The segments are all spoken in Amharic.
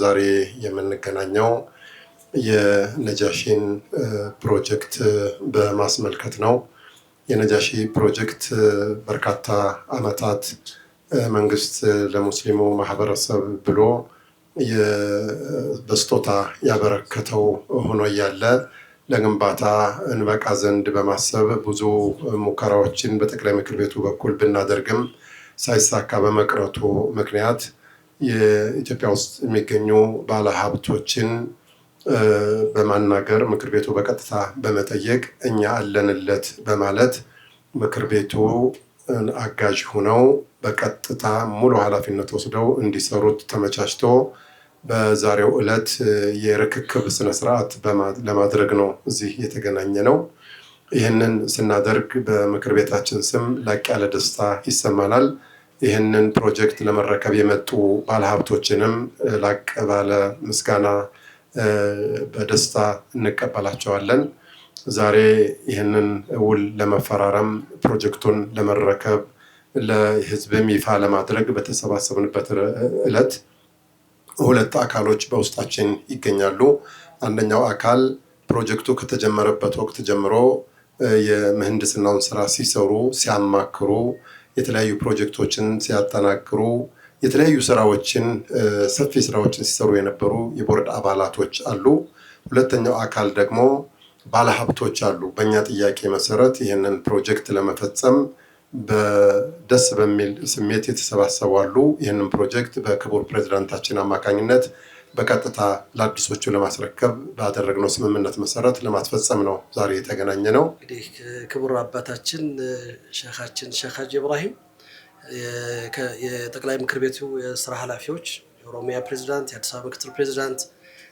ዛሬ የምንገናኘው የነጃሺን ፕሮጀክት በማስመልከት ነው። የነጃሺ ፕሮጀክት በርካታ ዓመታት መንግስት ለሙስሊሙ ማህበረሰብ ብሎ በስጦታ ያበረከተው ሆኖ ያለ ለግንባታ እንበቃ ዘንድ በማሰብ ብዙ ሙከራዎችን በጠቅላይ ምክር ቤቱ በኩል ብናደርግም ሳይሳካ በመቅረቱ ምክንያት የኢትዮጵያ ውስጥ የሚገኙ ባለሀብቶችን በማናገር ምክር ቤቱ በቀጥታ በመጠየቅ እኛ አለንለት በማለት ምክር ቤቱ አጋዥ ሆነው በቀጥታ ሙሉ ኃላፊነት ወስደው እንዲሰሩት ተመቻችቶ በዛሬው ዕለት የርክክብ ስነ ስርዓት ለማድረግ ነው እዚህ የተገናኘ ነው። ይህንን ስናደርግ በምክር ቤታችን ስም ላቅ ያለ ደስታ ይሰማናል። ይህንን ፕሮጀክት ለመረከብ የመጡ ባለሀብቶችንም ላቅ ባለ ምስጋና በደስታ እንቀበላቸዋለን። ዛሬ ይህንን ውል ለመፈራረም ፕሮጀክቱን ለመረከብ ለህዝብም ይፋ ለማድረግ በተሰባሰብንበት ዕለት ሁለት አካሎች በውስጣችን ይገኛሉ። አንደኛው አካል ፕሮጀክቱ ከተጀመረበት ወቅት ጀምሮ የምህንድስናውን ስራ ሲሰሩ ሲያማክሩ የተለያዩ ፕሮጀክቶችን ሲያጠናክሩ የተለያዩ ስራዎችን ሰፊ ስራዎችን ሲሰሩ የነበሩ የቦርድ አባላቶች አሉ። ሁለተኛው አካል ደግሞ ባለሀብቶች አሉ። በእኛ ጥያቄ መሰረት ይህንን ፕሮጀክት ለመፈጸም በደስ በሚል ስሜት የተሰባሰቡ አሉ። ይህንን ፕሮጀክት በክቡር ፕሬዝዳንታችን አማካኝነት በቀጥታ ለአዲሶቹ ለማስረከብ ባደረግነው ስምምነት መሰረት ለማስፈጸም ነው ዛሬ የተገናኘ ነው። እንግዲህ ክቡር አባታችን ሼኻችን ሼኽ ሀጂ ኢብራሂም የጠቅላይ ምክር ቤቱ የስራ ኃላፊዎች፣ የኦሮሚያ ፕሬዝዳንት፣ የአዲስ አበባ ምክትል ፕሬዝዳንት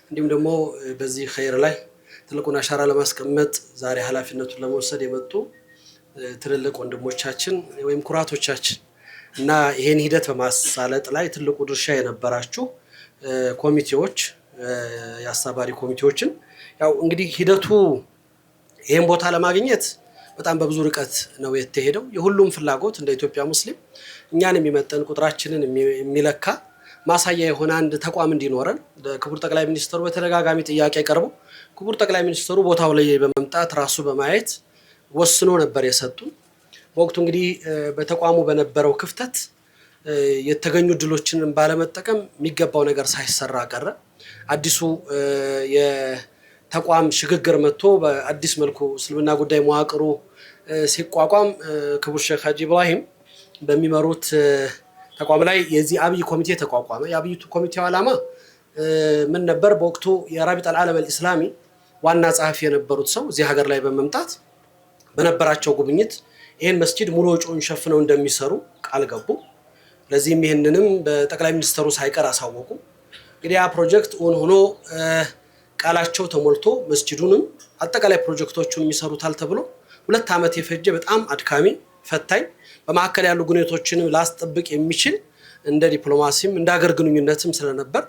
እንዲሁም ደግሞ በዚህ ኸይር ላይ ትልቁን አሻራ ለማስቀመጥ ዛሬ ኃላፊነቱን ለመውሰድ የመጡ ትልልቅ ወንድሞቻችን ወይም ኩራቶቻችን እና ይሄን ሂደት በማሳለጥ ላይ ትልቁ ድርሻ የነበራችሁ ኮሚቴዎች የአስተባባሪ ኮሚቴዎችን ያው እንግዲህ ሂደቱ ይሄን ቦታ ለማግኘት በጣም በብዙ ርቀት ነው የተሄደው። የሁሉም ፍላጎት እንደ ኢትዮጵያ ሙስሊም እኛን የሚመጠን ቁጥራችንን የሚለካ ማሳያ የሆነ አንድ ተቋም እንዲኖረን ለክቡር ጠቅላይ ሚኒስትሩ በተደጋጋሚ ጥያቄ ቀርቦ ክቡር ጠቅላይ ሚኒስትሩ ቦታው ላይ በመምጣት ራሱ በማየት ወስኖ ነበር የሰጡን። በወቅቱ እንግዲህ በተቋሙ በነበረው ክፍተት የተገኙ ድሎችን ባለመጠቀም የሚገባው ነገር ሳይሰራ ቀረ። አዲሱ የተቋም ሽግግር መጥቶ በአዲስ መልኩ እስልምና ጉዳይ መዋቅሩ ሲቋቋም ክቡር ሼኽ ሀጂ ኢብራሂም በሚመሩት ተቋም ላይ የዚህ አብይ ኮሚቴ ተቋቋመ። የአብይ ኮሚቴው ዓላማ ምን ነበር? በወቅቱ የራቢጥ አልዓለም አልኢስላሚ ዋና ጸሐፊ የነበሩት ሰው እዚህ ሀገር ላይ በመምጣት በነበራቸው ጉብኝት ይህን መስጂድ ሙሉ ወጪውን ሸፍነው እንደሚሰሩ ቃል ገቡ። ለዚህም ይህንንም በጠቅላይ ሚኒስትሩ ሳይቀር አሳወቁ። እንግዲህ ያ ፕሮጀክት ኦን ሆኖ ቃላቸው ተሞልቶ መስጂዱንም አጠቃላይ ፕሮጀክቶቹን የሚሰሩታል ተብሎ 2 ዓመት የፈጀ በጣም አድካሚ ፈታኝ በመካከል ያሉ ግንኙነቶችንም ላስጠብቅ የሚችል እንደ ዲፕሎማሲም እንደ ሀገር ግንኙነትም ስለነበር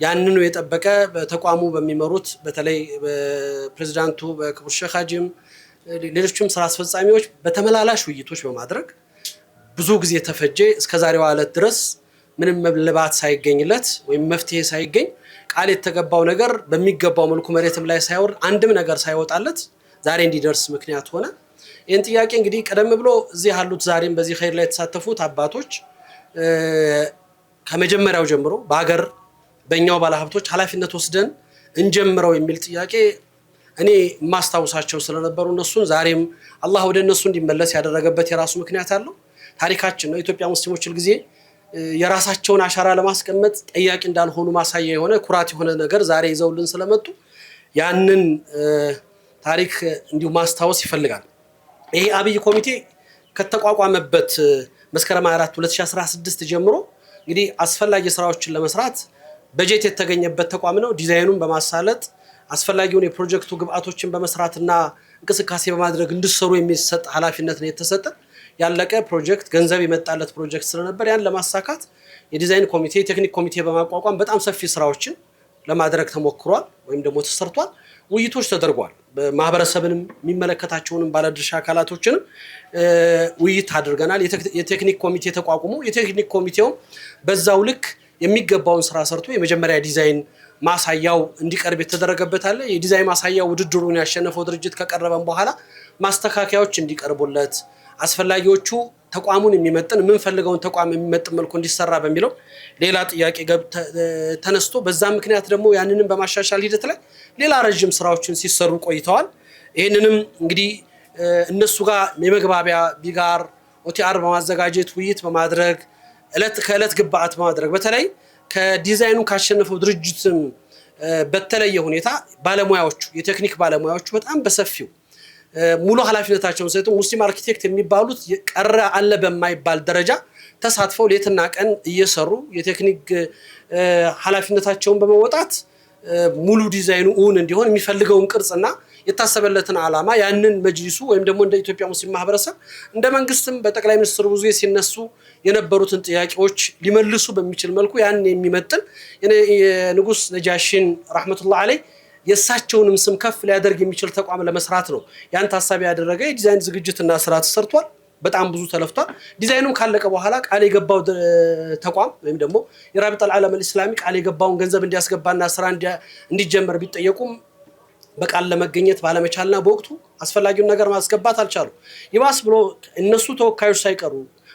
ያንኑ የጠበቀ በተቋሙ በሚመሩት በተለይ በፕሬዝዳንቱ በክቡር ሼኽ ሀጂም ሌሎችም ስራ አስፈጻሚዎች በተመላላሽ ውይይቶች በማድረግ ብዙ ጊዜ ተፈጀ። እስከዛሬው ዕለት ድረስ ምንም መብለባት ሳይገኝለት ወይም መፍትሄ ሳይገኝ ቃል የተገባው ነገር በሚገባው መልኩ መሬትም ላይ ሳይወርድ አንድም ነገር ሳይወጣለት ዛሬ እንዲደርስ ምክንያት ሆነ። ይህን ጥያቄ እንግዲህ ቀደም ብሎ እዚህ ያሉት ዛሬም በዚህ ኸይር ላይ የተሳተፉት አባቶች ከመጀመሪያው ጀምሮ በሀገር በእኛው ባለሀብቶች ኃላፊነት ወስደን እንጀምረው የሚል ጥያቄ እኔ ማስታውሳቸው ስለነበሩ እነሱን ዛሬም አላህ ወደ እነሱ እንዲመለስ ያደረገበት የራሱ ምክንያት አለው። ታሪካችን ነው። ኢትዮጵያ ሙስሊሞች ጊዜ የራሳቸውን አሻራ ለማስቀመጥ ጠያቂ እንዳልሆኑ ማሳያ የሆነ ኩራት የሆነ ነገር ዛሬ ይዘውልን ስለመጡ ያንን ታሪክ እንዲሁ ማስታወስ ይፈልጋል። ይሄ አብይ ኮሚቴ ከተቋቋመበት መስከረም 4 2016 ጀምሮ እንግዲህ አስፈላጊ ስራዎችን ለመስራት በጀት የተገኘበት ተቋም ነው። ዲዛይኑን በማሳለጥ አስፈላጊውን የፕሮጀክቱ ግብአቶችን በመስራትና እንቅስቃሴ በማድረግ እንዲሰሩ የሚሰጥ ኃላፊነት ነው የተሰጠ። ያለቀ ፕሮጀክት ገንዘብ የመጣለት ፕሮጀክት ስለነበር ያን ለማሳካት የዲዛይን ኮሚቴ የቴክኒክ ኮሚቴ በማቋቋም በጣም ሰፊ ስራዎችን ለማድረግ ተሞክሯል ወይም ደግሞ ተሰርቷል። ውይይቶች ተደርጓል። በማህበረሰብንም የሚመለከታቸውንም ባለድርሻ አካላቶችንም ውይይት አድርገናል። የቴክኒክ ኮሚቴ ተቋቁሞ የቴክኒክ ኮሚቴው በዛው ልክ የሚገባውን ስራ ሰርቶ የመጀመሪያ ዲዛይን ማሳያው እንዲቀርብ የተደረገበት አለ። የዲዛይን ማሳያው ውድድሩን ያሸነፈው ድርጅት ከቀረበም በኋላ ማስተካከያዎች እንዲቀርቡለት አስፈላጊዎቹ ተቋሙን የሚመጥን የምንፈልገውን ተቋም የሚመጥን መልኩ እንዲሰራ በሚለው ሌላ ጥያቄ ተነስቶ በዛ ምክንያት ደግሞ ያንንም በማሻሻል ሂደት ላይ ሌላ ረጅም ስራዎችን ሲሰሩ ቆይተዋል። ይህንንም እንግዲህ እነሱ ጋር የመግባቢያ ቢጋር ኦቲአር በማዘጋጀት ውይይት በማድረግ ከእለት ግብአት በማድረግ በተለይ ከዲዛይኑ ካሸነፈው ድርጅትም በተለየ ሁኔታ ባለሙያዎቹ የቴክኒክ ባለሙያዎቹ በጣም በሰፊው ሙሉ ኃላፊነታቸውን ሰጥተው ሙስሊም አርኪቴክት የሚባሉት ቀረ አለ በማይባል ደረጃ ተሳትፈው ሌትና ቀን እየሰሩ የቴክኒክ ኃላፊነታቸውን በመወጣት ሙሉ ዲዛይኑ እንዲሆን የሚፈልገውን ቅርጽና የታሰበለትን ዓላማ ያንን መጅሊሱ ወይም ደግሞ እንደ ኢትዮጵያ ሙስሊም ማህበረሰብ እንደ መንግስትም በጠቅላይ ሚኒስትሩ ብዙ ሲነሱ የነበሩትን ጥያቄዎች ሊመልሱ በሚችል መልኩ ያን የሚመጥን የንጉስ ነጃሽን ረህመቱላህ አለይ የሳቸውንም ስም ከፍ ሊያደርግ የሚችል ተቋም ለመስራት ነው ያን ታሳቢ ያደረገ የዲዛይን ዝግጅትና ስራ ተሰርቷል። በጣም ብዙ ተለፍቷል። ዲዛይኑን ካለቀ በኋላ ቃል የገባው ተቋም ወይም ደግሞ የራቢጣል ዓለም አልእስላሚ ቃል የገባውን ገንዘብ እንዲያስገባና ስራ እንዲጀመር ቢጠየቁም በቃል ለመገኘት ባለመቻልና በወቅቱ አስፈላጊውን ነገር ማስገባት አልቻሉ። ይባስ ብሎ እነሱ ተወካዮች ሳይቀሩ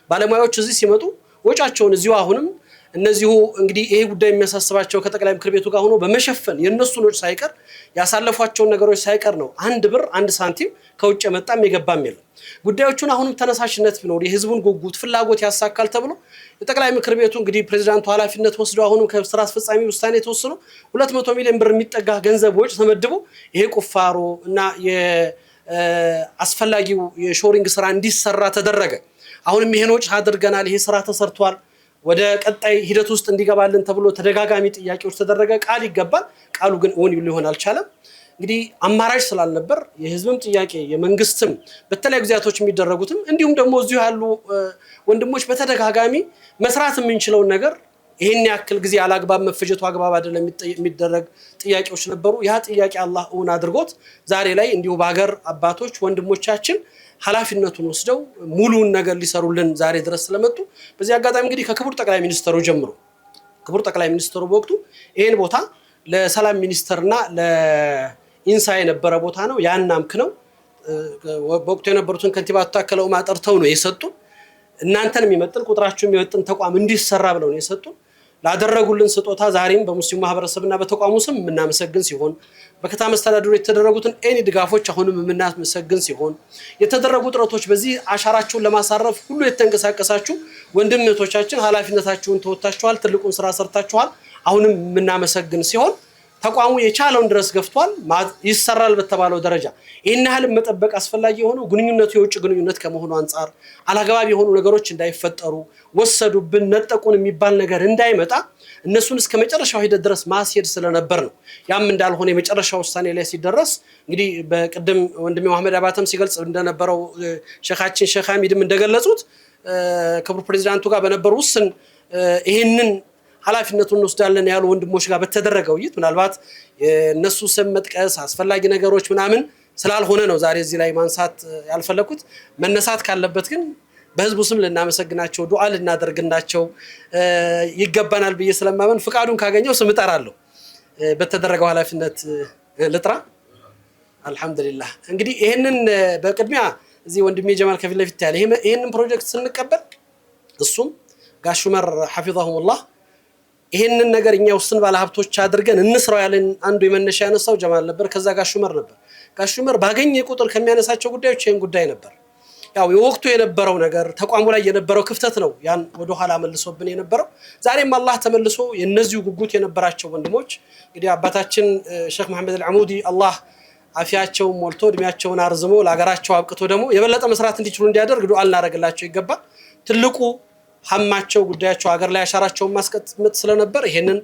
ባለሙያዎች እዚህ ሲመጡ ወጫቸውን እዚሁ አሁንም እነዚሁ እንግዲህ ይሄ ጉዳይ የሚያሳስባቸው ከጠቅላይ ምክር ቤቱ ጋር ሆኖ በመሸፈን የነሱን ወጭ ሳይቀር ያሳለፏቸው ነገሮች ሳይቀር ነው አንድ ብር አንድ ሳንቲም ከውጭ የመጣም የገባም የለም። ጉዳዮቹን አሁንም ተነሳሽነት ቢኖር የህዝቡን ጉጉት ፍላጎት ያሳካል ተብሎ የጠቅላይ ምክር ቤቱ እንግዲህ ፕሬዝዳንቱ ኃላፊነት ወስደው አሁንም ከስራ አስፈጻሚ ውሳኔ ተወስኖ 200 ሚሊዮን ብር የሚጠጋ ገንዘብ ወጭ ተመድቦ ይሄ ቁፋሮ እና የአስፈላጊው የሾሪንግ ስራ እንዲሰራ ተደረገ። አሁንም ይሄን ወጭ አድርገናል፣ ይሄ ስራ ተሰርቷል፣ ወደ ቀጣይ ሂደት ውስጥ እንዲገባልን ተብሎ ተደጋጋሚ ጥያቄዎች ተደረገ። ቃል ይገባል፣ ቃሉ ግን እውን ሊሆን አልቻለም። እንግዲህ አማራጭ ስላልነበር የህዝብም ጥያቄ የመንግስትም በተለያዩ ጊዜያቶች የሚደረጉትም እንዲሁም ደግሞ እዚሁ ያሉ ወንድሞች በተደጋጋሚ መስራት የምንችለውን ነገር ይሄን ያክል ጊዜ አላግባብ መፈጀቱ አግባብ አይደለም የሚደረግ ጥያቄዎች ነበሩ። ያ ጥያቄ አላህ እውን አድርጎት ዛሬ ላይ እንዲሁ በሀገር አባቶች ወንድሞቻችን ኃላፊነቱን ወስደው ሙሉውን ነገር ሊሰሩልን ዛሬ ድረስ ስለመጡ በዚህ አጋጣሚ እንግዲህ ከክቡር ጠቅላይ ሚኒስትሩ ጀምሮ ክቡር ጠቅላይ ሚኒስትሩ በወቅቱ ይሄን ቦታ ለሰላም ሚኒስተርና ለኢንሳ የነበረ ቦታ ነው ያን አምክነው በወቅቱ የነበሩትን ከንቲባ ታከለ ኡማ ጠርተው ነው የሰጡን። እናንተን የሚመጥን ቁጥራችሁ የሚመጥን ተቋም እንዲሰራ ብለው ነው የሰጡን። ላደረጉልን ስጦታ ዛሬም በሙስሊም ማህበረሰብና በተቋሙ ስም የምናመሰግን ሲሆን በከተማ መስተዳድሩ የተደረጉትን ኤኒ ድጋፎች አሁንም የምናመሰግን ሲሆን የተደረጉ ጥረቶች በዚህ አሻራችሁን ለማሳረፍ ሁሉ የተንቀሳቀሳችሁ ወንድሞቻችን ኃላፊነታችሁን ተወጣችኋል፣ ትልቁን ስራ ሰርታችኋል። አሁንም የምናመሰግን ሲሆን ተቋሙ የቻለውን ድረስ ገፍቷል። ይሰራል በተባለው ደረጃ ይሄን ያህል መጠበቅ አስፈላጊ የሆነው ግንኙነቱ የውጭ ግንኙነት ከመሆኑ አንፃር አላግባብ የሆኑ ነገሮች እንዳይፈጠሩ ወሰዱብን ነጠቁን የሚባል ነገር እንዳይመጣ እነሱን እስከ መጨረሻው ሂደት ድረስ ማስሄድ ስለነበር ነው። ያም እንዳልሆነ የመጨረሻው ውሳኔ ላይ ሲደረስ እንግዲህ በቅድም ወንድሜ መሐመድ አባተም ሲገልጽ እንደነበረው ሸኻችን ሸኽ ሐሚድም እንደገለጹት ክቡር ፕሬዝዳንቱ ጋር በነበሩ ውስን ይሄንን ኃላፊነቱን እንወስዳለን ያሉ ወንድሞች ጋር በተደረገው ውይይት ምናልባት እነሱ ስም መጥቀስ አስፈላጊ ነገሮች ምናምን ስላልሆነ ነው ዛሬ እዚህ ላይ ማንሳት ያልፈለኩት። መነሳት ካለበት ግን በህዝቡ ስም ልናመሰግናቸው ዱዓ ልናደርግላቸው ይገባናል ብዬ ስለማመን ፍቃዱን ካገኘው ስም እጠራለሁ። በተደረገው ኃላፊነት ልጥራ። አልহামዱሊላህ እንግዲህ ይሄንን በቅድሚያ እዚህ ወንድሜ ጀማል ከፊት ለፊት ያለ ይሄንን ፕሮጀክት ስንቀበል እሱም ጋሽ ዑመር ሐፊظሁላህ ይሄንን ነገር እኛ ውስን ባለ ሀብቶች አድርገን እንስራው ያለን አንዱ የመነሻ ያነሳው ጀማል ነበር። ከዛ ጋሽ ዑመር ነበር። ጋሽ ዑመር ባገኘ ቁጥር ከሚያነሳቸው ጉዳዮች ይሄን ጉዳይ ነበር። ያው የወቅቱ የነበረው ነገር ተቋሙ ላይ የነበረው ክፍተት ነው ያን ወደ ኋላ መልሶብን የነበረው። ዛሬም አላህ ተመልሶ የነዚሁ ጉጉት የነበራቸው ወንድሞች እንግዲህ አባታችን ሼክ መሐመድ አልዓሙዲ አላህ አፊያቸውን ሞልቶ እድሜያቸውን አርዝሞ ለሀገራቸው አብቅቶ ደግሞ የበለጠ መስራት እንዲችሉ እንዲያደርግ ዱዓ ልናደርግላቸው ይገባል። ትልቁ ሐማቸው ጉዳያቸው ሀገር ላይ አሻራቸውን ማስቀመጥ ስለነበር ይሄንን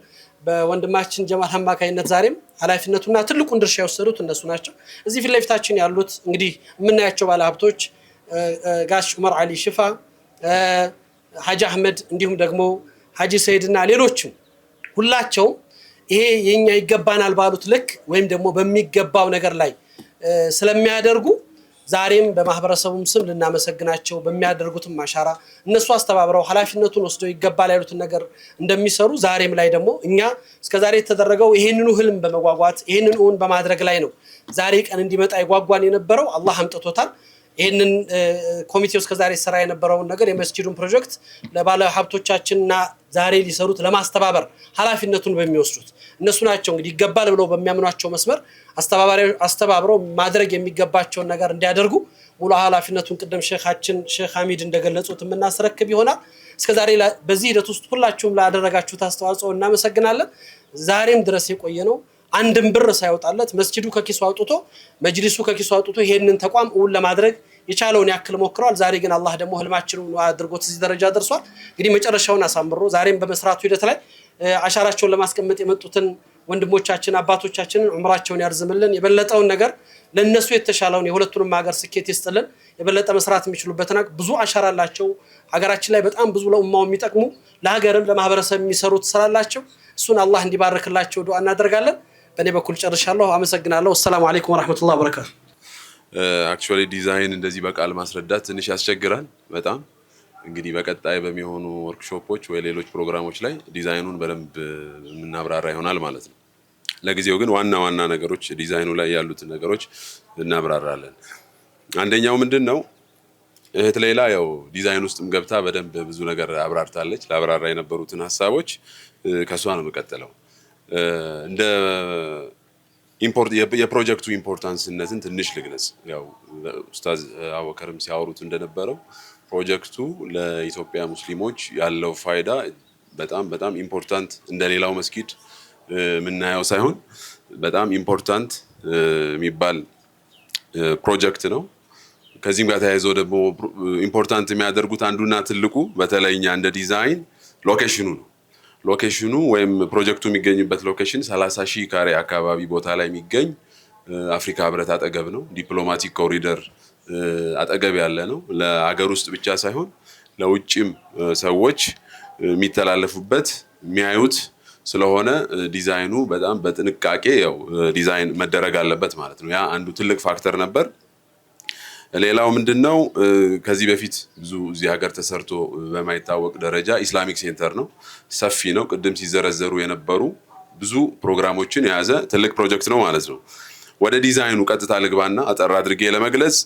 በወንድማችን ጀማል አማካይነት ዛሬም ኃላፊነቱና ትልቁን ድርሻ የወሰዱት እነሱ ናቸው። እዚህ ፊት ለፊታችን ያሉት እንግዲህ የምናያቸው ባለሀብቶች ጋሽ ዑመር አሊ ሽፋ፣ ሐጂ አህመድ እንዲሁም ደግሞ ሐጂ ሰይድና ሌሎችም ሁላቸው ይሄ የኛ ይገባናል ባሉት ልክ ወይም ደግሞ በሚገባው ነገር ላይ ስለሚያደርጉ ዛሬም በማህበረሰቡም ስም ልናመሰግናቸው በሚያደርጉትም አሻራ እነሱ አስተባብረው ኃላፊነቱን ወስደው ይገባል ያሉትን ነገር እንደሚሰሩ ዛሬም ላይ ደግሞ እኛ እስከዛሬ የተደረገው ይሄንኑ ህልም በመጓጓት ይሄንኑ እውን በማድረግ ላይ ነው። ዛሬ ቀን እንዲመጣ ይጓጓን የነበረው አላህ አምጥቶታል። ይሄንን ኮሚቴው እስከዛሬ ሰራ የነበረውን ነገር የመስጂዱን ፕሮጀክት ለባለ ሀብቶቻችንና ዛሬ ሊሰሩት ለማስተባበር ኃላፊነቱን በሚወስዱት እነሱ ናቸው እንግዲህ ይገባል ብለው በሚያምኗቸው መስመር አስተባብረው ማድረግ የሚገባቸውን ነገር እንዲያደርጉ ሙሉ ኃላፊነቱን ቅድም ሼክ ሐሚድ እንደገለጹት የምናስረክብ ይሆናል። እስከዛሬ በዚህ ሂደት ውስጥ ሁላችሁም ላደረጋችሁት አስተዋጽኦ እናመሰግናለን። ዛሬም ድረስ የቆየ ነው አንድም ብር ሳይወጣለት መስጂዱ ከኪሱ አውጥቶ መጅሊሱ ከኪሱ አውጥቶ ይሄንን ተቋም እውን ለማድረግ የቻለውን ያክል ሞክሯል። ዛሬ ግን አላህ ደግሞ ህልማችንን አድርጎት እዚህ ደረጃ ደርሷል። እንግዲህ መጨረሻውን አሳምሮ ዛሬም በመስራቱ ሂደት ላይ አሻራቸውን ለማስቀመጥ የመጡትን ወንድሞቻችን አባቶቻችንን ዑምራቸውን ያርዝምልን። የበለጠውን ነገር ለነሱ የተሻለውን የሁለቱንም ሀገር ስኬት ይስጥልን። የበለጠ መስራት የሚችሉበትና ብዙ አሻራ አላቸው። ሀገራችን ላይ በጣም ብዙ ለኡማው የሚጠቅሙ ለሀገርም ለማህበረሰብ የሚሰሩት ስላላቸው እሱን አላህ እንዲባርክላቸው ዱዓ እናደርጋለን። በእኔ በኩል ጨርሻለሁ። አመሰግናለሁ። ሰላም አለይኩም ወራህመቱላሂ ወበረካቱ። አክቹአሊ ዲዛይን እንደዚህ በቃል ማስረዳት ትንሽ ያስቸግራል በጣም እንግዲህ በቀጣይ በሚሆኑ ወርክሾፖች ወይ ሌሎች ፕሮግራሞች ላይ ዲዛይኑን በደንብ እናብራራ ይሆናል ማለት ነው። ለጊዜው ግን ዋና ነገሮች ዲዛይኑ ላይ ያሉትን ነገሮች እናብራራለን። አንደኛው ምንድነው እህት ሌላ ያው ዲዛይን ውስጥም ገብታ በደንብ ብዙ ነገር አብራርታለች። ለአብራራ የነበሩትን ሐሳቦች ከሷ ነው የምቀጥለው። እንደ የፕሮጀክቱ ኢምፖርታንስነትን ትንሽ ልግለጽ። ያው ኡስታዝ አቡበከርም ሲያወሩት እንደነበረው ፕሮጀክቱ ለኢትዮጵያ ሙስሊሞች ያለው ፋይዳ በጣም ኢምፖርታንት እንደሌላው መስጊድ የምናየው ሳይሆን በጣም ኢምፖርታንት የሚባል ፕሮጀክት ነው። ከዚህም ጋር ተያይዞ ደግሞ ኢምፖርታንት የሚያደርጉት አንዱና ትልቁ በተለይኛ እንደ ዲዛይን ሎኬሽኑ ነው። ሎኬሽኑ ወይም ፕሮጀክቱ የሚገኝበት ሎኬሽን 30,000 ካሬ አካባቢ ቦታ ላይ የሚገኝ አፍሪካ ህብረት አጠገብ ነው። ዲፕሎማቲክ ኮሪደር አጠገብ ያለ ነው። ለሀገር ውስጥ ብቻ ሳይሆን ለውጭም ሰዎች የሚተላለፉበት የሚያዩት ስለሆነ ዲዛይኑ በጣም በጥንቃቄ ያው ዲዛይን መደረግ አለበት ማለት ነው። ያ አንዱ ትልቅ ፋክተር ነበር። ሌላው ምንድነው ከዚህ በፊት ብዙ እዚህ ሀገር ተሰርቶ በማይታወቅ ደረጃ ኢስላሚክ ሴንተር ነው። ሰፊ ነው። ቅድም ሲዘረዘሩ የነበሩ ብዙ ፕሮግራሞችን የያዘ ትልቅ ፕሮጀክት ነው ማለት ነው። ወደ ዲዛይኑ ቀጥታ ልግባና አጠር አድርጌ ለመግለጽ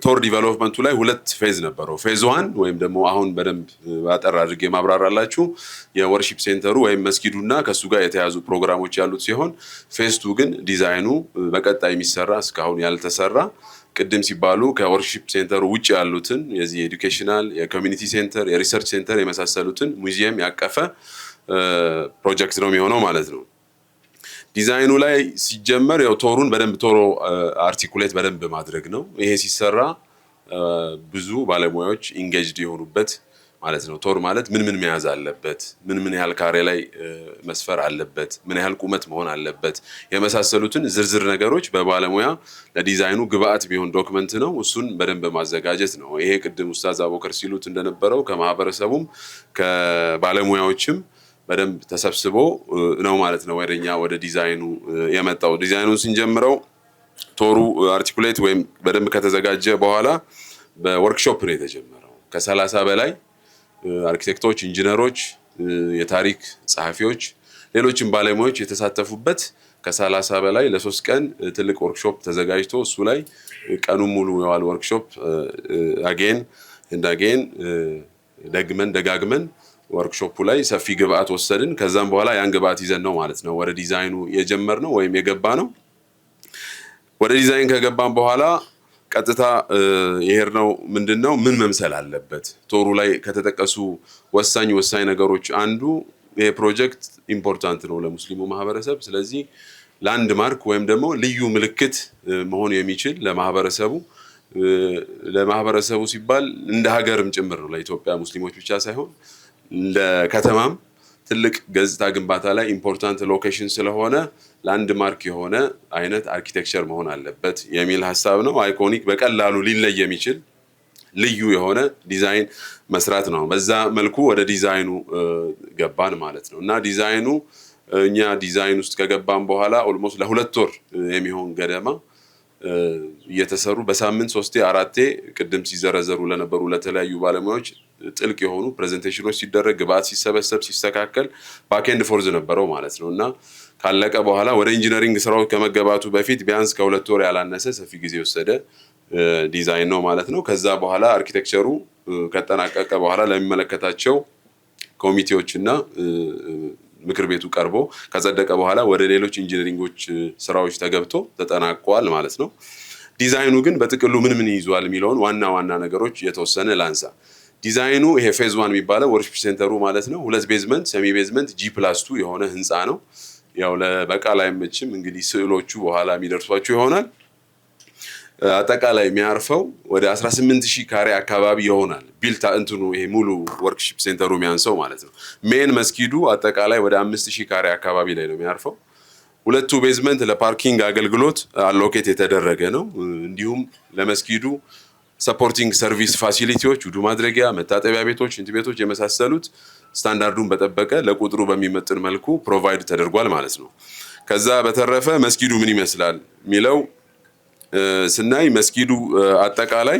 ቶር ዲቨሎፕመንቱ ላይ ሁለት ፌዝ ነበረው። ፌዝ 1 ወይም ደግሞ አሁን በደንብ አጠር አድርጌ ማብራራላችሁ የወርሺፕ ሴንተሩ ወይም መስጊዱና ከሱ ጋር የተያዙ ፕሮግራሞች ያሉት ሲሆን ፌዝ 2 ግን ዲዛይኑ በቀጣይ የሚሰራ እስካሁን ያልተሰራ ቅድም ሲባሉ ከወርሺፕ ሴንተሩ ውጭ ያሉትን የዚህ ኤዱኬሽናል የኮሚኒቲ ሴንተር የሪሰርች ሴንተር የመሳሰሉትን ሙዚየም ያቀፈ ፕሮጀክት ነው የሚሆነው ማለት ነው። ዲዛይኑ ላይ ሲጀመር ያው ቶሩን በደንብ ቶሮ አርቲኩሌት በደንብ ማድረግ ነው። ይሄ ሲሰራ ብዙ ባለሙያዎች ኢንጌጅድ የሆኑበት ማለት ነው። ቶር ማለት ምን መያዝ አለበት፣ ምን ያህል ካሬ ላይ መስፈር አለበት፣ ምን ያህል ቁመት መሆን አለበት የመሳሰሉትን ዝርዝር ነገሮች በባለሙያ ለዲዛይኑ ግብአት ቢሆን ዶክመንት ነው። እሱን በደንብ ማዘጋጀት ነው። ይሄ ቅድም ኡስታዝ አቡበከር ሲሉት እንደነበረው ከማህበረሰቡም ከባለሙያዎችም በደንብ ተሰብስቦ ነው ማለት ነው ወደ ዲዛይኑ የመጣው። ዲዛይኑን ስንጀምረው ቶሩ አርቲኩሌት ወይም በደንብ ከተዘጋጀ በኋላ በወርክሾፕ ነው የተጀመረው። ከ30 በላይ አርኪቴክቶች፣ ኢንጂነሮች፣ የታሪክ ጸሐፊዎች፣ ሌሎችም ባለሙያዎች የተሳተፉበት ከ30 በላይ ለ3 ቀን ትልቅ ወርክሾፕ ተዘጋጅቶ እሱ ላይ ቀኑን ሙሉ የዋል ወርክሾፕ አጌን ደጋግመን ወርክሾፑ ላይ ሰፊ ግብአት ወሰድን። ከዛም በኋላ ያን ግብአት ይዘን ነው ማለት ነው ወደ ዲዛይኑ የጀመርነው ወይም የገባ ነው። ወደ ዲዛይን ከገባን በኋላ ቀጥታ የሄድነው ምንድነው ምን መምሰል አለበት። ቶሩ ላይ ከተጠቀሱ ወሳኝ ነገሮች አንዱ ይሄ ፕሮጀክት ኢምፖርታንት ነው ለሙስሊሙ ማህበረሰብ። ስለዚህ ላንድ ማርክ ወይም ደግሞ ልዩ ምልክት መሆን የሚችል ለማህበረሰቡ ሲባል እንደ ሀገርም ጭምር ነው። ለኢትዮጵያ ሙስሊሞች ብቻ ሳይሆን ለከተማም ትልቅ ገጽታ ግንባታ ላይ ኢምፖርታንት ሎኬሽን ስለሆነ ላንድ ማርክ የሆነ አይነት አርኪቴክቸር መሆን አለበት የሚል ሐሳብ ነው። አይኮኒክ በቀላሉ ሊለይ የሚችል ልዩ የሆነ ዲዛይን መስራት ነው። በዛ መልኩ ወደ ዲዛይኑ ገባን ማለት ነው። እና ዲዛይኑ እኛ ዲዛይን ውስጥ ከገባን በኋላ ኦልሞስት ለ2 ወር የሚሆን ገደማ እየተሰሩ በሳምንት 3 4 ቅድም ሲዘረዘሩ ለነበሩ ለተለያዩ ባለሙያዎች ጥልቅ የሆኑ ፕሬዘንቴሽኖች ሲደረግ ግብአት ሲሰበሰብ ሲስተካከል ባክ ኤንድ ፎርዝ ነበረው ማለት ነው እና ካለቀ በኋላ ወደ ኢንጂነሪንግ ስራው ከመገባቱ በፊት ቢያንስ ከ2 ወር ያላነሰ ሰፊ ጊዜ ወሰደ ዲዛይን ነው ማለት ነው። ከዛ በኋላ አርኪቴክቸሩ ከተጠናቀቀ በኋላ ለሚመለከታቸው ኮሚቴዎችና ምክር ቤቱ ቀርቦ ከጸደቀ በኋላ ወደ ሌሎች ኢንጂነሪንጎች ስራዎች ተገብቶ ተጠናቋል ማለት ነው። ዲዛይኑ ግን በጥቅሉ ምን ይዟል የሚለውን ዋና ነገሮች የተወሰነ ላንሳ። ዲዛይኑ ይሄ ፌዝ 1 የሚባለው ወርክሾፕ ሴንተሩ ማለት ነው 2 ቤዝመንት ሰሚ ቤዝመንት G+2 የሆነ ህንፃ ነው። ያው ለበቃል አይመችም እንግዲህ ስዕሎቹ በኋላ የሚደርሷቸው ይሆናል። አጠቃላይ የሚያርፈው ወደ 18000 ካሬ አካባቢ ይሆናል። ቢልታ እንትኑ ይሄ ሙሉ ወርክሾፕ ሴንተሩ የሚያንሰው ማለት ነው። ሜን መስጊዱ አጠቃላይ ወደ 5000 ካሬ አካባቢ ላይ ነው የሚያርፈው። 2 ቤዝመንት ለፓርኪንግ አገልግሎት አሎኬት የተደረገ ነው። እንዲሁም ለመስጊዱ ሰፖርቲንግ ሰርቪስ ፋሲሊቲዎች ውዱ ማድረጊያ፣ መታጠቢያ ቤቶች፣ ሽንት ቤቶች የመሳሰሉት ስታንዳርዱን በጠበቀ ለቁጥሩ በሚመጥን መልኩ ፕሮቫይድ ተደርጓል ማለት ነው። ከዛ በተረፈ መስጊዱ ምን ይመስላል የሚለው ስናይ መስጊዱ አጠቃላይ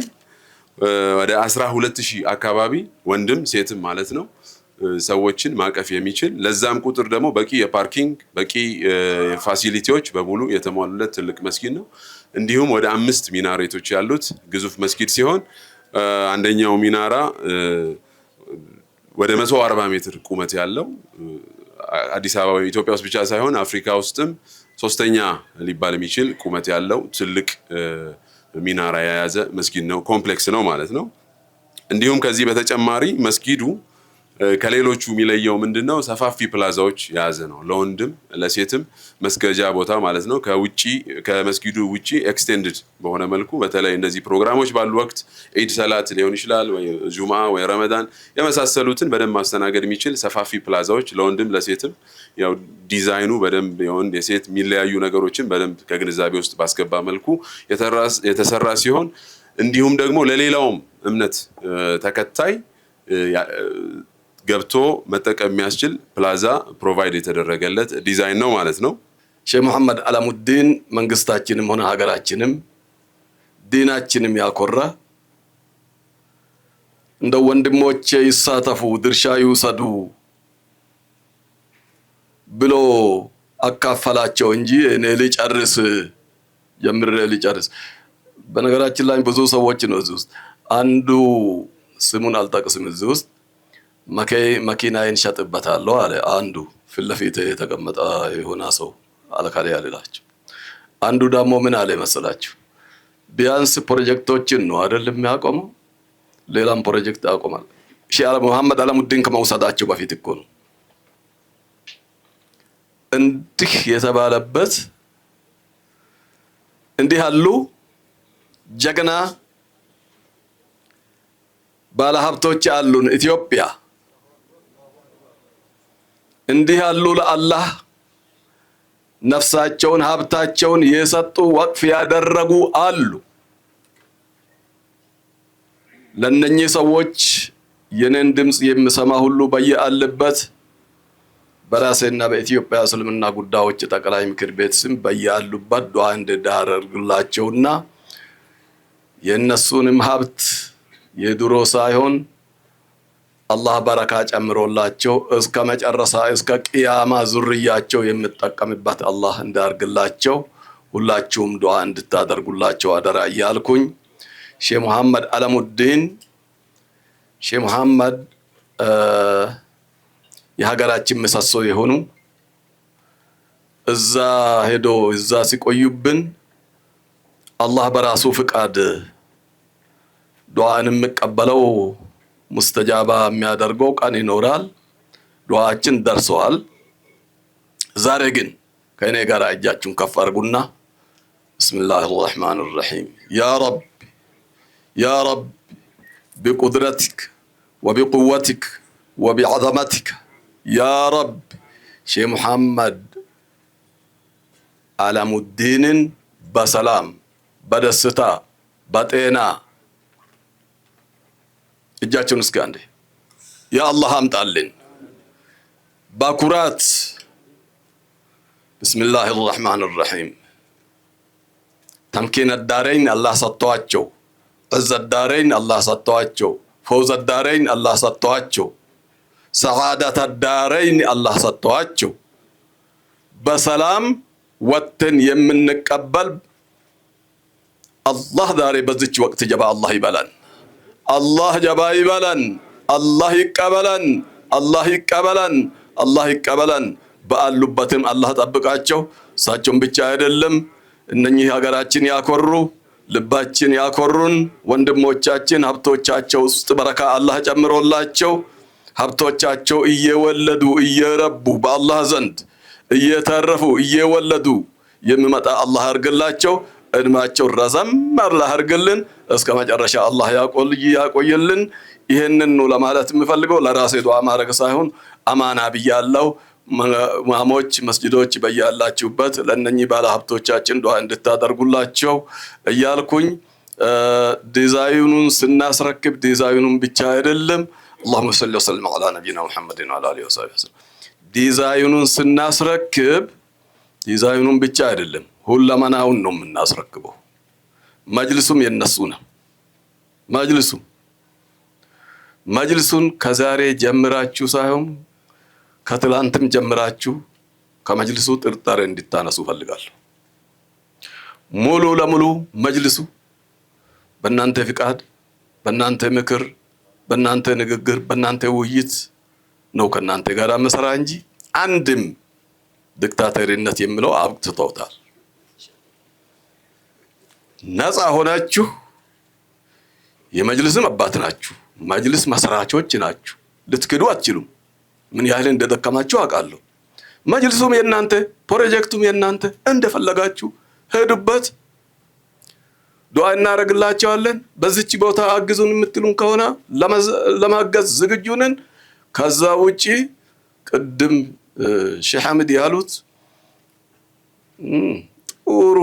ወደ 12000 አካባቢ ወንድም ሴትም ማለት ነው ሰዎችን ማቀፍ የሚችል ለዛም ቁጥር ደግሞ በቂ የፓርኪንግ በቂ ፋሲሊቲዎች በሙሉ የተሟሉለት ትልቅ መስጊድ ነው። እንዲሁም ወደ 5 ሚናሬቶች ያሉት ግዙፍ መስጊድ ሲሆን አንደኛው ሚናራ ወደ 140 ሜትር ቁመት ያለው አዲስ አበባ ኢትዮጵያ ውስጥ ብቻ ሳይሆን አፍሪካ ውስጥም 3ኛ ሊባል የሚችል ቁመት ያለው ትልቅ ሚናራ የያዘ መስጊድ ነው፣ ኮምፕሌክስ ነው ማለት ነው። እንዲሁም ከዚህ በተጨማሪ መስጊዱ ከሌሎቹ የሚለየው ምንድነው? ሰፋፊ ፕላዛዎች የያዘ ነው። ለወንድም ለሴትም መስገጃ ቦታ ማለት ነው። ከመስጊዱ ውጪ ኤክስቴንድድ በሆነ መልኩ በተለይ እንደዚህ ፕሮግራሞች ባሉ ወቅት ኢድ ሰላት ሊሆን ይችላል ወይ ጁምዓ ወይ ረመዳን የመሳሰሉትን በደንብ ማስተናገድ የሚችል ሰፋፊ ፕላዛዎች ለወንድም ለሴትም ያው ዲዛይኑ በደንብ የወንድ የሴት የሚለያዩ ነገሮችን በደንብ ከግንዛቤ ውስጥ ባስገባ መልኩ የተሰራ ሲሆን እንዲሁም ደግሞ ለሌላውም እምነት ተከታይ ገብቶ መጠቀም የሚያስችል ፕላዛ ፕሮቫይድ የተደረገለት ዲዛይን ነው ማለት ነው። ሼህ መሐመድ አላሙዲን መንግስታችንም ሆነ ሀገራችንም ዲናችንም ያኮራ እንደ ወንድሞቼ ይሳተፉ ድርሻ ይውሰዱ ብሎ አካፈላቸው እንጂ እኔ ልጨርስ ጀምሬ ልጨርስ። በነገራችን ላይ ብዙ ሰዎች ነው እዚህ ውስጥ አንዱ ስሙን አልጠቅስም እዚህ ውስጥ መኪናዬን ሸጥበታለሁ አለ። አንዱ ፊት ለፊት የተቀመጠ የሆነ ሰው አለካለ ያለላችሁ። አንዱ ደግሞ ምን አለ መሰላችሁ? ቢያንስ ፕሮጀክቶችን ነው አይደል የሚያቆመው፣ ሌላም ፕሮጀክት ያቆማል። ሼህ መሐመድ አላሙዲን ከመውሰዳቸው በፊት እኮ ነው እንዲህ የተባለበት። እንዲህ ያሉ ጀግና ባለሀብቶች አሉን ኢትዮጵያ። እንዲህ ያሉ ለአላህ ነፍሳቸውን ሀብታቸውን የሰጡ ወቅፍ ያደረጉ አሉ። ለነኚህ ሰዎች የኔን ድምጽ የሚሰማ ሁሉ በየአለበት በራሴና በኢትዮጵያ እስልምና ጉዳዮች ጠቅላይ ምክር ቤት ስም በየአሉበት ዱዓ እንዲደረግላቸውና የነሱንም ሀብት የድሮ ሳይሆን አላህ በረካ ጨምሮላቸው እስከ መጨረሻ እስከ ቂያማ ዙርያቸው የሚጠቀምበት አላህ እንዳርግላቸው ሁላችሁም ዱዓ እንድታደርጉላቸው አደራ እያልኩኝ ሼህ መሐመድ አላሙዲን ሼህ መሐመድ የሀገራችን ምሰሶ የሆኑ እዛ ሄዶ እዛ ሲቆዩብን አላህ በራሱ ፍቃድ ዱዓን የሚቀበለው ሙስተጃባ የሚያደርገው ቀን ይኖራል። ዱዓችን ደርሰዋል። ዛሬ ግን ከእኔ ጋር እጃችሁን ከፍ አድርጉና ብስሚላሂ ረህማን ረሂም ያ ረብ ቢቁድረቲክ ወቢቁወቲክ ወቢዐዘመቲክ ያ ረብ ሼህ መሐመድ አላሙዲንን በሰላም በደስታ በጤና እጃቸውን እስኪ አንዴ ያ አላህ አምጣልን በኩራት ብስሚላሂ ረህማን ረሂም ተምኪን الدارين አላህ ሰጥቷቸው፣ ዕዝ الدارين አላህ ሰጥቷቸው፣ ፈውዝ الدارين አላህ ሰጥቷቸው፣ ሰዓደት الدارين አላህ ሰጥቷቸው በሰላም ወጥተን የምንቀበል አላህ ዛሬ በዚች ወቅት ጀባ አላህ ይበላን። አላህ ጀባ ይበላን። አላህ ይቀበላን። አላህ ይቀበላን። አላህ ይቀበላን። በአሉበትም አላህ ጠብቃቸው። እሳቸውን ብቻ አይደለም እነኚህ ሀገራችን ያኮሩ ልባችን ያኮሩን ወንድሞቻችን ሀብቶቻቸው ውስጥ በረካ አላህ ጨምሮላቸው ሀብቶቻቸው እየወለዱ እየረቡ በአላህ ዘንድ እየተረፉ እየወለዱ የሚመጣ አላህ ያርግላቸው። እድማቸው ረዘም አላህ ያርግልን። እስከ መጨረሻ አላህ ያቆይልን። ይሄንን ነው ለማለት የምፈልገው። ለራሴ ዱዓ ማድረግ ሳይሆን አማና ብያለሁ። ማሞች መስጂዶች በያላችሁበት ለነኚህ ባለ ሀብቶቻችን ዱዓ እንድታደርጉላቸው እያልኩኝ ዲዛይኑን ስናስረክብ ዲዛይኑን ብቻ አይደለም اللهم صل وسلم على نبينا محمد وعلى اله وصحبه وسلم ዲዛይኑን ስናስረክብ ዲዛይኑን ብቻ አይደለም ሁለመናውን ነው የምናስረክበው። መጅልሱም የነሱ ነው። መጅልሱን ከዛሬ ጀምራችሁ ሳይሆን ከትላንትም ጀምራችሁ ከመጅልሱ ጥርጣሬ እንድታነሱ ፈልጋለሁ። ሙሉ ለሙሉ መጅልሱ በእናንተ ፍቃድ፣ በእናንተ ምክር፣ በእናንተ ንግግር፣ በእናንተ ውይይት ነው ከእናንተ ጋር መስራ እንጂ አንድም ዲክታተሪነት የሚለው አብቅቶታል። ነፃ ሆናችሁ የመጅልስም አባት ናችሁ፣ መጅልስ መስራቾች ናችሁ። ልትክዱ አትችሉም። ምን ያህል እንደደከማችሁ አውቃለሁ። መጅልሱም የናንተ ፕሮጀክቱም የናንተ እንደፈለጋችሁ ሄዱበት። ዱዓ እናደርግላችኋለን። በዚች ቦታ አግዙን የምትሉን ከሆነ ለማገዝ ዝግጁ ነን። ከዛ ውጪ ቅድም ሼህ አህመድ ያሉት ጥሩ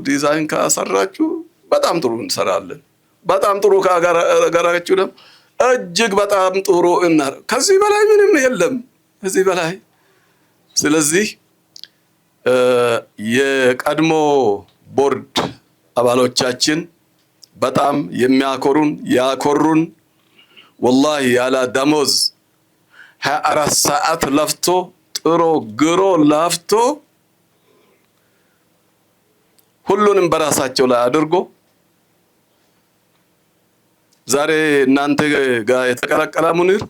ዲዛይን ካሰራችሁ በጣም ጥሩ እንሰራለን። በጣም ጥሩ ካጋራችሁ ደግሞ እጅግ በጣም ጥሩ እና ከዚህ በላይ ምንም የለም ከዚህ በላይ። ስለዚህ የቀድሞ ቦርድ አባሎቻችን በጣም የሚያኮሩን ያኮሩን ወላሂ ያለ ደሞዝ 24 ሰዓት ለፍቶ ጥሮ ግሮ ለፍቶ ሁሉንም በራሳቸው ላይ አድርጎ ዛሬ እናንተ ጋር የተቀላቀለ ሙኒር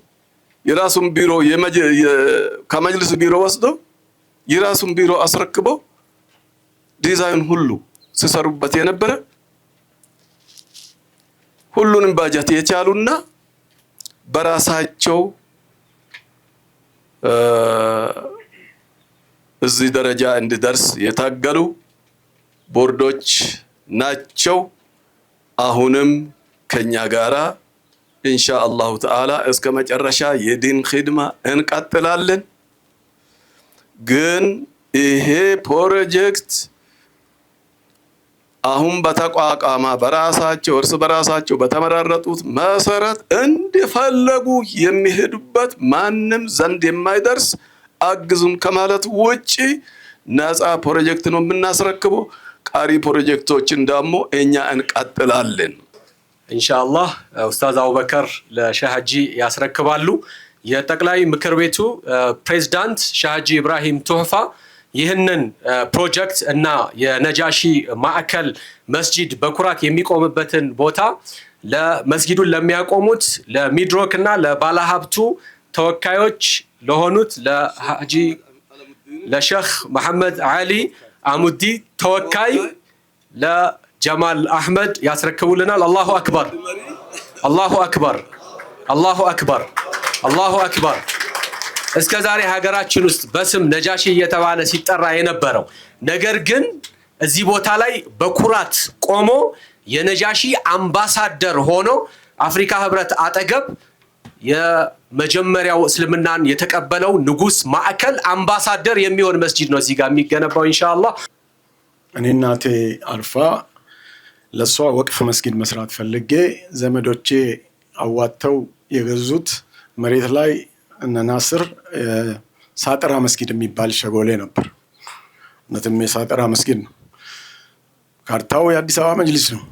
የራሱን ቢሮ ከመጅልስ ቢሮ ወስዶ የራሱን ቢሮ አስረክቦ ዲዛይን ሁሉ ሲሰሩበት የነበረ ሁሉንም ባጀት የቻሉና በራሳቸው እዚህ ደረጃ እንዲደርስ የታገሉ ቦርዶች ናቸው። አሁንም ከኛ ጋራ ኢንሻአላሁ ተዓላ እስከ መጨረሻ የዲን ኺድማ እንቀጥላለን። ግን ይሄ ፕሮጀክት አሁን በተቋቋመ በራሳቸው እርስ በራሳቸው በተመራረጡት መሰረት እንደፈለጉ የሚሄዱበት ማንም ዘንድ የማይደርስ አግዙን ከማለት ውጪ ነፃ ፕሮጀክት ነው የምናስረክበው። ቀሪ ፕሮጀክቶችን ደግሞ እኛ እንቀጥላለን ኢንሻአላህ። ኡስታዝ አቡበከር ለሼህ ሀጂ ያስረክባሉ። የጠቅላይ ምክር ቤቱ ፕሬዝዳንት ሼህ ሀጂ ኢብራሂም ቱህፋ ይህንን ፕሮጀክት እና የነጃሺ ማዕከል መስጂድ በኩራት የሚቆምበትን ቦታ ለመስጊዱን ለሚያቆሙት ለሚድሮክ እና ለባለሀብቱ ተወካዮች ለሆኑት ለሼህ መሐመድ አሊ አሙዲ ተወካይ ለጀማል አህመድ ያስረክቡልናል። አላሁ አክበር፣ አላሁ አክበር፣ አላሁ አክበር፣ አላሁ አክበር። እስከ ዛሬ ሀገራችን ውስጥ በስም ነጃሺ እየተባለ ሲጠራ የነበረው ነገር ግን እዚህ ቦታ ላይ በኩራት ቆሞ የነጃሺ አምባሳደር ሆኖ አፍሪካ ህብረት አጠገብ የመጀመሪያው እስልምናን የተቀበለው ንጉስ ማዕከል አምባሳደር የሚሆን መስጂድ ነው እዚህ ጋር የሚገነባው ኢንሻአላህ። እኔ እናቴ አልፋ ለሷ ወቅፍ መስጊድ መስራት ፈልጌ ዘመዶቼ አዋተው የገዙት መሬት ላይ እነ ናስር ሳጠራ መስጊድ የሚባል ሸጎሌ ነበር። እነተም የሳጠራ መስጊድ ነው። ካርታው የአዲስ አበባ መጅሊስ ነው።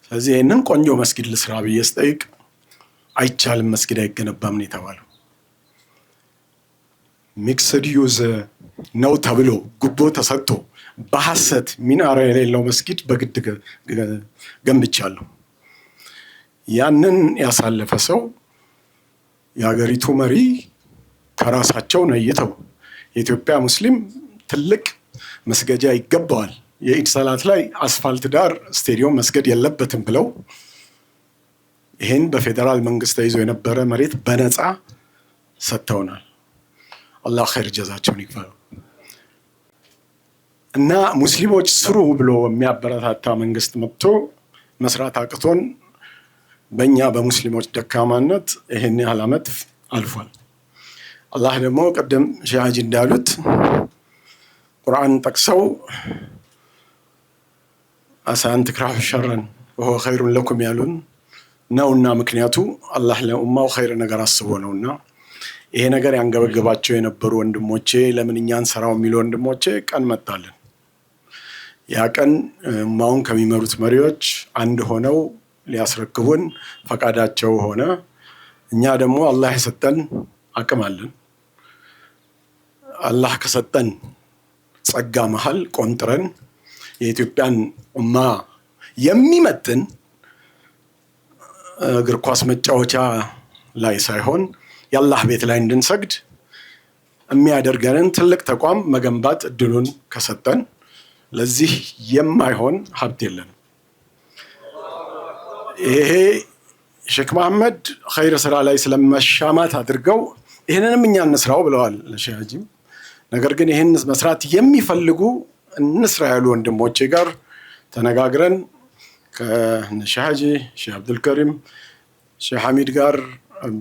ስለዚህ ይህንን ቆንጆ መስጊድ ልስራ ብዬ ስጠይቅ አይቻልም፣ መስጊድ አይገነባም ነው የተባለው። ሚክስድ ዩዝ ነው ተብሎ ጉቦ ተሰጥቶ በሐሰት ሚናራ የሌለው መስጊድ በግድ ገንብቻለሁ። ያንን ያሳለፈ ሰው የሀገሪቱ መሪ ከራሳቸው ነይተው የኢትዮጵያ ሙስሊም ትልቅ መስገጃ ይገባዋል፣ የኢድ ሰላት ላይ አስፋልት ዳር ስቴዲዮም መስገድ የለበትም ብለው ይህን በፌዴራል መንግስት ተይዞ የነበረ መሬት በነፃ ሰጥተውናል። አላህ ኸይር ጀዛቸውን ይክፈሉ። እና ሙስሊሞች ስሩ ብሎ የሚያበረታታ መንግስት መጥቶ መስራት አቅቶን በእኛ በሙስሊሞች ደካማነት ይህን ያህል ዓመት አልፏል። አላህ ደግሞ ቀደም ሼህ ሀጂ እንዳሉት ቁርአን ጠቅሰው አሳ አን ተክራሁ ሸረን ወሁወ ኸይሩን ለኩም ያሉን ነውና ምክንያቱ አላህ ለኡማው ኸይር ነገር አስቦ ነውና ይሄ ነገር ያንገበገባቸው የነበሩ ወንድሞቼ ለምን እኛን ሰራው የሚሉ ወንድሞቼ ቀን መጣልን። ያ ቀን ኡማውን ከሚመሩት መሪዎች አንድ ሆነው ሊያስረክቡን ፈቃዳቸው ሆነ። እኛ ደግሞ አላህ የሰጠን አቅም አለን። አላህ ከሰጠን ጸጋ መሃል ቆንጥረን የኢትዮጵያን ኡማ የሚመጥን እግር ኳስ መጫወቻ ላይ ሳይሆን የአላህ ቤት ላይ እንድንሰግድ የሚያደርገንን ትልቅ ተቋም መገንባት እድሉን ከሰጠን ለዚህ የማይሆን ሀብት የለንም። ይሄ ሼክ መሐመድ ኸይር ስራ ላይ ስለመሻማት አድርገው ይህንንም እኛ እንስራው ብለዋል ሼህ ሀጂም። ነገር ግን ይህን መስራት የሚፈልጉ እንስራ ያሉ ወንድሞቼ ጋር ተነጋግረን ከሼህ ሀጂ፣ ሼህ አብዱልከሪም፣ ሼህ ሐሚድ ጋር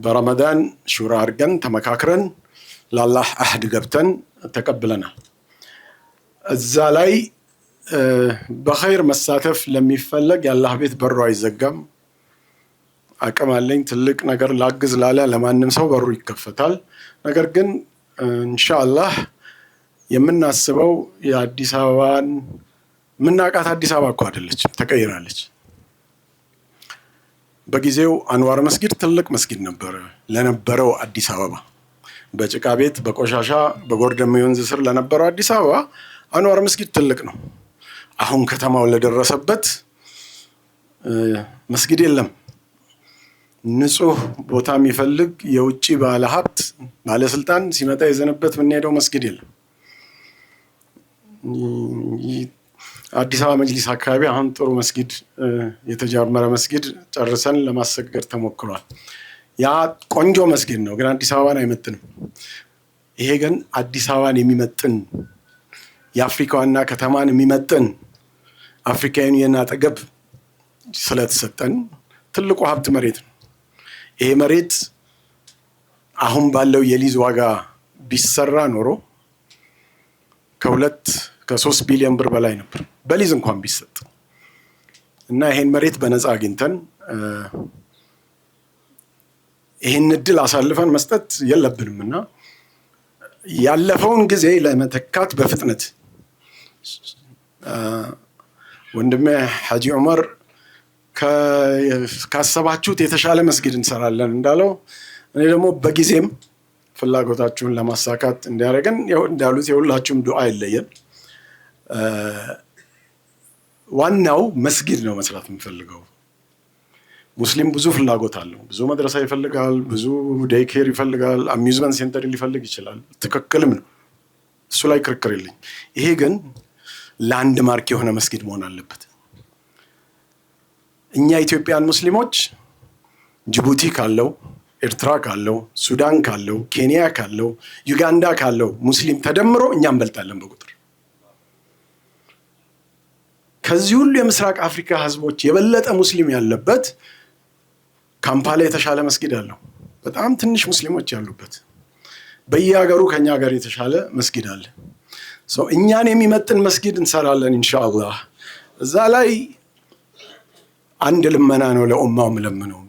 በረመዳን ሹራ አድርገን ተመካክረን ለአላህ አህድ ገብተን ተቀብለናል። እዛ ላይ በኸይር መሳተፍ ለሚፈለግ የአላህ ቤት በሩ አይዘጋም። አቅም አለኝ ትልቅ ነገር ላግዝ ላለ ለማንም ሰው በሩ ይከፈታል። ነገር ግን ኢንሻአላህ የምናስበው የአዲስ አበባን ምናቃት አዲስ አበባ እኮ አይደለች፣ ተቀይራለች። በጊዜው አንዋር መስጊድ ትልቅ መስጊድ ነበረ ለነበረው አዲስ አበባ። በጭቃ ቤት በቆሻሻ በጎርደሜ ወንዝ ስር ለነበረው አዲስ አበባ አንዋር መስጊድ ትልቅ ነው። አሁን ከተማው ለደረሰበት መስጊድ የለም። ንጹህ ቦታ የሚፈልግ የውጭ ባለሀብት ባለስልጣን ሲመጣ የዘነበት የምንሄደው መስጊድ የለም። አዲስ አበባ መጅሊስ አካባቢ አሁን ጥሩ መስጊድ የተጀመረ መስጊድ ጨርሰን ለማሰገድ ተሞክሯል። ያ ቆንጆ መስጊድ ነው፣ ግን አዲስ አበባን አይመጥንም። ይሄ ግን አዲስ አበባን የሚመጥን የአፍሪካ ዋና ከተማን የሚመጥን አፍሪካዊን የናጠገብ ስለተሰጠን ትልቁ ሀብት መሬት ነው። ይሄ መሬት አሁን ባለው የሊዝ ዋጋ ቢሰራ ኖሮ ከ3 ቢሊዮን ብር በላይ ነበር በሊዝ እንኳን ቢሰጥ እና ይሄን መሬት በነፃ አግኝተን ይሄን እድል አሳልፈን መስጠት የለብንም እና ያለፈውን ጊዜ ለመተካት በፍጥነት ወንድሜ ሐጂ ዑመር ካሰባችሁት የተሻለ መስጊድ እንሰራለን እንዳለው እኔ ደግሞ በጊዜም ፍላጎታችሁን ለማሳካት እንዲያደርገን እንዳሉት የሁላችሁም ዱዓ ይለየን። ዋናው መስጊድ ነው መስራት የምፈልገው። ሙስሊም ብዙ ፍላጎት አለው። ብዙ መድረሳ ይፈልጋል፣ ብዙ ዴይኬር ይፈልጋል፣ አሚዝመንት ሴንተር ሊፈልግ ይችላል። ትክክልም ነው፣ እሱ ላይ ክርክር የለኝ። ይሄ ግን ላንድ ማርክ የሆነ መስጊድ መሆን አለበት። እኛ ኢትዮጵያን ሙስሊሞች ጅቡቲ ካለው፣ ኤርትራ ካለው፣ ሱዳን ካለው፣ ኬንያ ካለው፣ ዩጋንዳ ካለው ሙስሊም ተደምሮ እኛ እንበልጣለን በቁጥር። ከዚህ ሁሉ የምስራቅ አፍሪካ ህዝቦች የበለጠ ሙስሊም ያለበት ካምፓላ የተሻለ መስጊድ አለው። በጣም ትንሽ ሙስሊሞች ያሉበት በየሀገሩ ከኛ ሀገር የተሻለ መስጊድ አለ። እኛን የሚመጥን መስጊድ እንሰራለን ኢንሻአላህ። እዛ ላይ አንድ ልመና ነው ለኡማው የምለምነው፣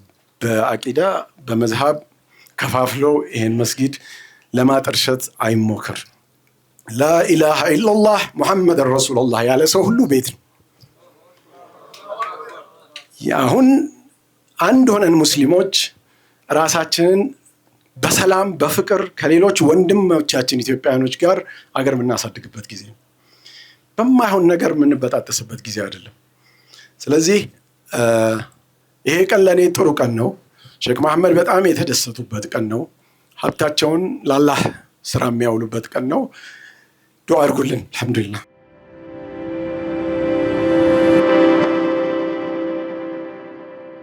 በአቂዳ በመዝሃብ ከፋፍሎ ይሄን መስጊድ ለማጠርሸት አይሞከር። ላኢላሃ ኢላላህ ሙሐመድ ረሱሉላህ ያለ ሰው ሁሉ ቤት ነው። አሁን አንድ ሆነን ሙስሊሞች ራሳችንን በሰላም በፍቅር ከሌሎች ወንድሞቻችን ኢትዮጵያውያኖች ጋር አገር የምናሳድግበት ጊዜ ነው። በማይሆን ነገር የምንበጣጠስበት ጊዜ አይደለም። ስለዚህ ይሄ ቀን ለእኔ ጥሩ ቀን ነው። ሼክ መሐመድ በጣም የተደሰቱበት ቀን ነው። ሀብታቸውን ለአላህ ስራ የሚያውሉበት ቀን ነው። ዱዓ አድርጉልን። አልሐምዱሊላህ።